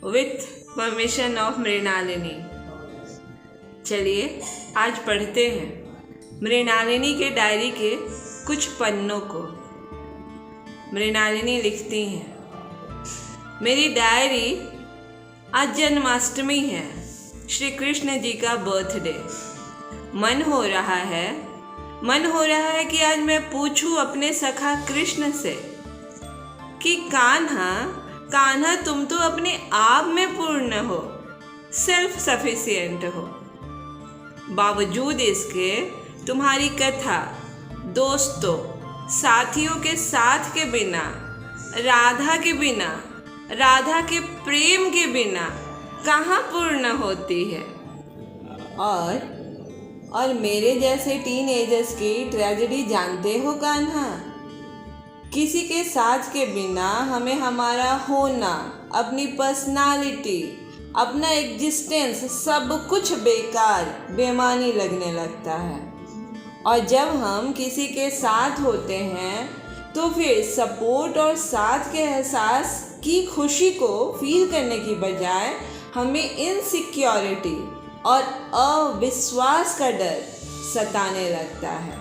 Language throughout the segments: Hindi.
With permission of Mrinalini. चलिए आज पढ़ते हैं मृणालिनी के डायरी के कुछ पन्नों को। मृणालिनी लिखती हैं, मेरी डायरी, आज जन्माष्टमी है, श्री कृष्ण जी का बर्थडे। मन हो रहा है कि आज मैं पूछूं अपने सखा कृष्ण से कि कान्हा तुम तो अपने आप में पूर्ण हो, सेल्फ सफिशिएंट हो। बावजूद इसके तुम्हारी कथा दोस्तों साथियों के साथ के बिना, राधा के प्रेम के बिना कहाँ पूर्ण होती है। और मेरे जैसे टीनएजर्स की ट्रेजेडी जानते हो कान्हा? किसी के साथ के बिना हमें हमारा होना, अपनी पर्सनालिटी, अपना एग्जिस्टेंस सब कुछ बेकार, बेमानी लगने लगता है। और जब हम किसी के साथ होते हैं तो फिर सपोर्ट और साथ के एहसास की खुशी को फील करने की बजाय हमें इनसिक्योरिटी और अविश्वास का डर सताने लगता है।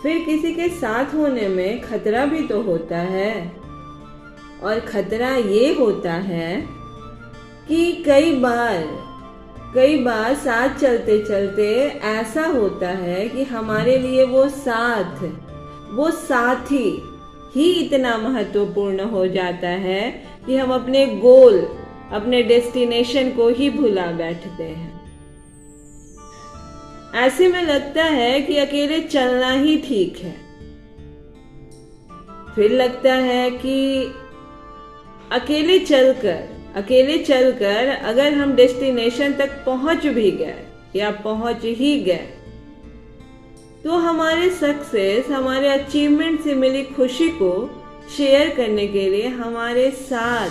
फिर किसी के साथ होने में खतरा भी तो होता है, और खतरा ये होता है कि कई बार साथ चलते चलते ऐसा होता है कि हमारे लिए वो साथी ही इतना महत्वपूर्ण हो जाता है कि हम अपने गोल, अपने डेस्टिनेशन को ही भुला बैठते हैं। ऐसे में लगता है कि अकेले चलना ही ठीक है। फिर लगता है कि अकेले चलकर अगर हम डेस्टिनेशन तक पहुंच भी गए या पहुंच ही गए तो हमारे सक्सेस, हमारे अचीवमेंट से मिली खुशी को शेयर करने के लिए हमारे साथ,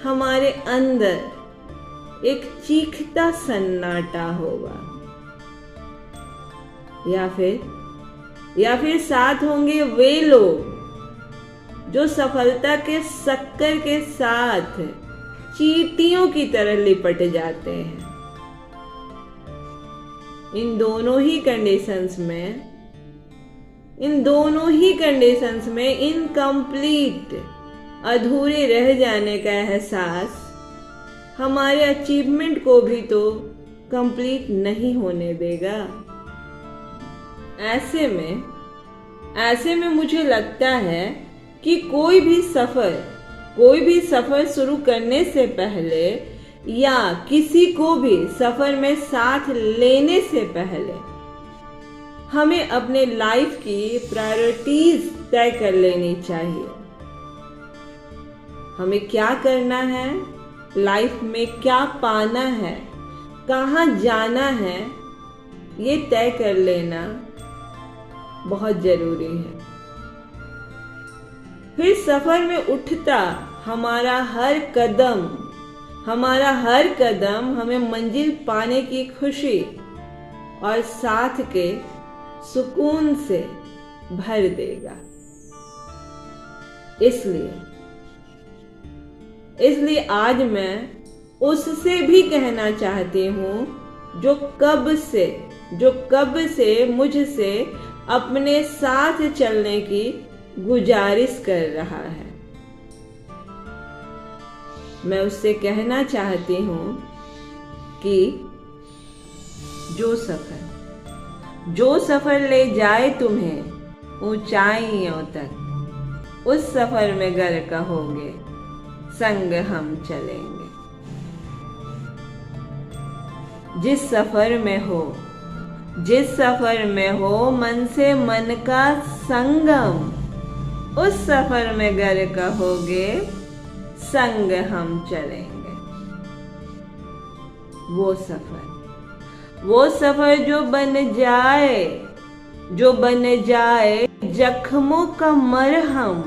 हमारे अंदर एक चीखता सन्नाटा होगा। या फिर साथ होंगे वे लोग जो सफलता के शक्कर के साथ चींटियों की तरह लिपट जाते हैं। इन दोनों ही कंडीशंस में इनकम्प्लीट, अधूरे रह जाने का एहसास हमारे अचीवमेंट को भी तो कंप्लीट नहीं होने देगा। ऐसे में मुझे लगता है कि कोई भी सफर शुरू करने से पहले या किसी को भी सफर में साथ लेने से पहले हमें अपने लाइफ की प्रायोरिटीज तय कर लेनी चाहिए। हमें क्या करना है, लाइफ में क्या पाना है, कहाँ जाना है, ये तय कर लेना बहुत जरूरी है। फिर सफर में उठता हमारा हर कदम हमें मंजिल पाने की खुशी और साथ के सुकून से भर देगा। इसलिए आज मैं उससे भी कहना चाहती हूँ जो कब से मुझसे अपने साथ चलने की गुजारिश कर रहा है। मैं उससे कहना चाहती हूँ कि जो सफर ले जाए तुम्हें ऊंचाइयों तक, उस सफर में गर कहोगे संग हम चलेंगे। जिस सफर में हो मन से मन का संगम, उस सफर में गर कहोगे संग हम चलेंगे। वो सफर जो बन जाए जख्मों का मरहम,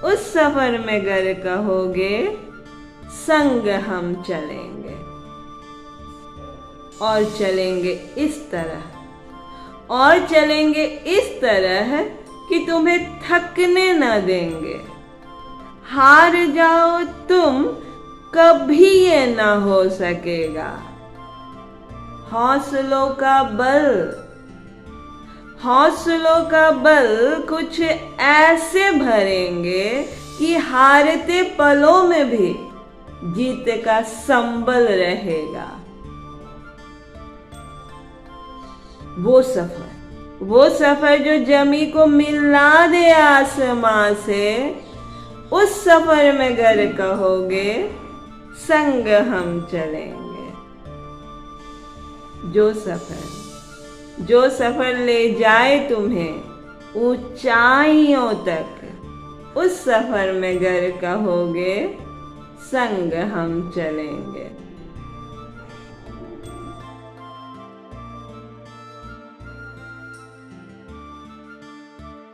उस सफर में गर कहोगे संग हम चलेंगे। और चलेंगे इस तरह कि तुम्हें थकने न देंगे। हार जाओ तुम, कभी ये न हो सकेगा। हौसलों का बल कुछ ऐसे भरेंगे कि हारते पलों में भी जीत का संबल रहेगा। वो सफर जो जमी को मिला दे आसमां से, उस सफर में गर कहोगे संग हम चलेंगे। जो सफर ले जाए तुम्हें ऊंचाइयों तक, उस सफर में गर कहोगे संग हम चलेंगे।